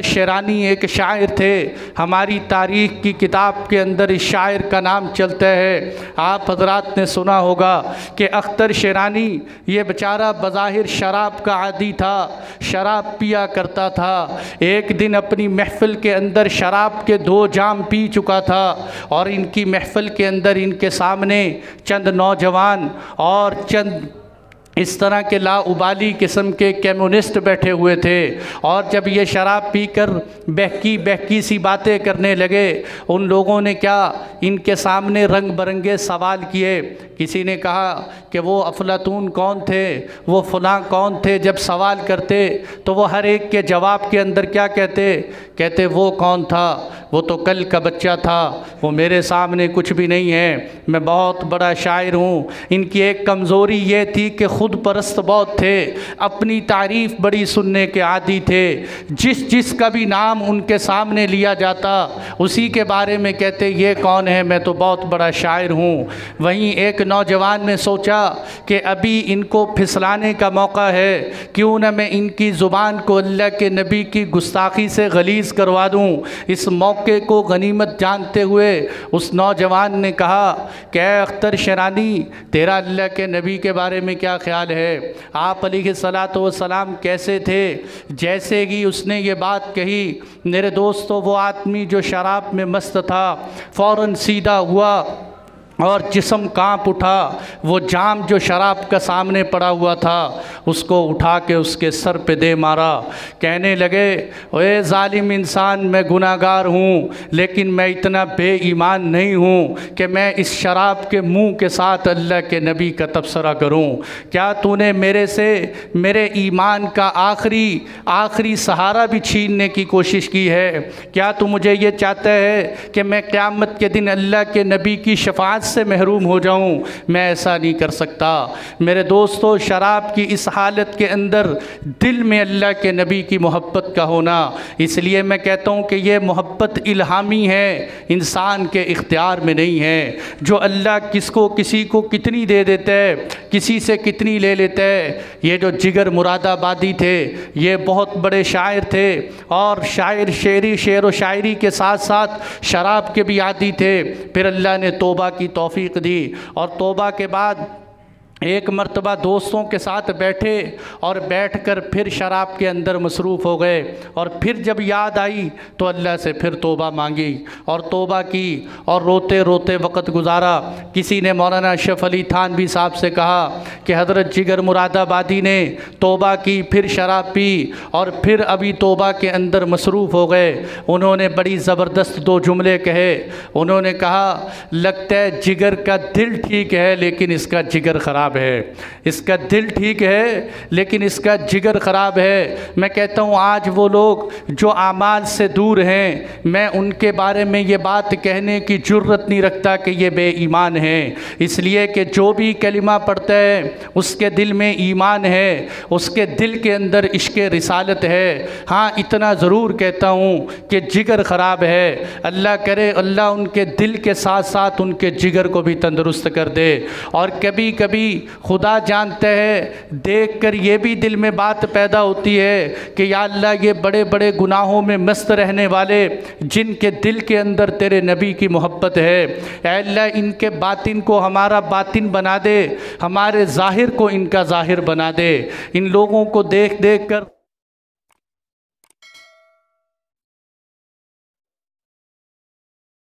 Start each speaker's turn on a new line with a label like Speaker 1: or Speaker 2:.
Speaker 1: शेरानी एक शायर थे। हमारी तारीख़ की किताब के अंदर इस शायर का नाम चलता है। आप हजरात ने सुना होगा कि अख्तर शेरानी ये बेचारा बज़ाहिर शराब का आदी था, शराब पिया करता था। एक दिन अपनी महफ़िल के अंदर शराब के 2 जाम पी चुका था और इनकी महफ़िल के अंदर इनके सामने चंद नौजवान और चंद इस तरह के लाउबाली किस्म के कम्युनिस्ट बैठे हुए थे। और जब ये शराब पीकर बहकी सी बातें करने लगे, उन लोगों ने क्या इनके सामने रंग बरंगे सवाल किए। किसी ने कहा कि वो अफलातून कौन थे, वो फ़लाँ कौन थे। जब सवाल करते तो वो हर एक के जवाब के अंदर क्या कहते वो कौन था, वो तो कल का बच्चा था, वो मेरे सामने कुछ भी नहीं है, मैं बहुत बड़ा शायर हूँ। इनकी एक कमज़ोरी ये थी कि खुद परस्त बहुत थे, अपनी तारीफ़ बड़ी सुनने के आदी थे। जिसका भी नाम उनके सामने लिया जाता उसी के बारे में कहते ये कौन है, मैं तो बहुत बड़ा शायर हूँ। वहीं एक नौजवान ने सोचा कि अभी इनको फिसलाने का मौका है, क्यों न मैं इनकी ज़ुबान को अल्लाह के नबी की गुस्ताखी से गलीज़ करवा दूँ। इस मौके को गनीमत जानते हुए उस नौजवान ने कहा कि अख्तर शेरानी, तेरा अल्लाह के नबी के बारे में क्या ख्याल है, आप अलैहिस्सलातु वस्सलाम कैसे थे। जैसे ही उसने ये बात कही, मेरे दोस्तों, वो आदमी जो शराब में मस्त था फ़ौरन सीधा हुआ और जिस्म कांप उठा। वो जाम जो शराब का सामने पड़ा हुआ था उसको उठा के उसके सर पे दे मारा। कहने लगे, ओए जालिम इंसान, मैं गुनाहगार हूँ, लेकिन मैं इतना बेईमान नहीं हूँ कि मैं इस शराब के मुंह के साथ अल्लाह के नबी का तबसरा करूँ। क्या तूने मेरे से मेरे ईमान का आखिरी सहारा भी छीनने की कोशिश की है? क्या तू मुझे ये चाहता है कि मैं क़यामत के दिन अल्लाह के नबी की शफ़ाअत से महरूम हो जाऊं? मैं ऐसा नहीं कर सकता। मेरे दोस्तों, शराब की इस हालत के अंदर दिल में अल्लाह के नबी की मोहब्बत का होना, इसलिए मैं कहता हूं कि ये मोहब्बत इल्हामी है, इंसान के इख्तियार में नहीं है। जो अल्लाह किसी को कितनी दे देता है, किसी से कितनी ले लेता है। ये जो जिगर मुरादाबादी थे, ये बहुत बड़े शायर थे और शेर व शायरी के साथ साथ शराब के भी आदी थे। फिर अल्लाह ने तौबा की तौफीक दी और तौबा के बाद एक मर्तबा दोस्तों के साथ बैठे और बैठकर फिर शराब के अंदर मसरूफ़ हो गए। और फिर जब याद आई तो अल्लाह से फिर तौबा मांगी और तौबा की और रोते रोते वक़्त गुजारा। किसी ने मौलाना अशरफ अली थानवी साहब से कहा कि हज़रत जिगर मुरादाबादी ने तौबा की, फिर शराब पी और फिर अभी तौबा के अंदर मसरूफ़ हो गए। उन्होंने बड़ी ज़बरदस्त 2 जुमले कहे। उन्होंने कहा, लगता है जिगर का दिल ठीक है लेकिन इसका जिगर ख़राब है। इसका दिल ठीक है लेकिन इसका जिगर ख़राब है। मैं कहता हूँ आज वो लोग जो आमाल से दूर हैं, मैं उनके बारे में ये बात कहने की जुर्रत नहीं रखता कि ये बेईमान हैं, इसलिए कि जो भी कलिमा पढ़ता है उसके दिल में ईमान है, उसके दिल के अंदर इश्क़ रिसालत है। हाँ, इतना ज़रूर कहता हूँ कि जिगर ख़राब है। अल्लाह करे अल्लाह उनके दिल के साथ साथ उनके जिगर को भी तंदुरुस्त कर दे। और कभी कभी खुदा जानते हैं, देख कर ये भी दिल में बात पैदा होती है कि या अल्लाह, ये बड़े बड़े गुनाहों में मस्त रहने वाले जिनके दिल के अंदर तेरे नबी की मोहब्बत है, ऐ अल्लाह इनके बातिन को हमारा बातिन बना दे, हमारे ज़ाहिर को इनका ज़ाहिर बना दे। इन लोगों को देख देख कर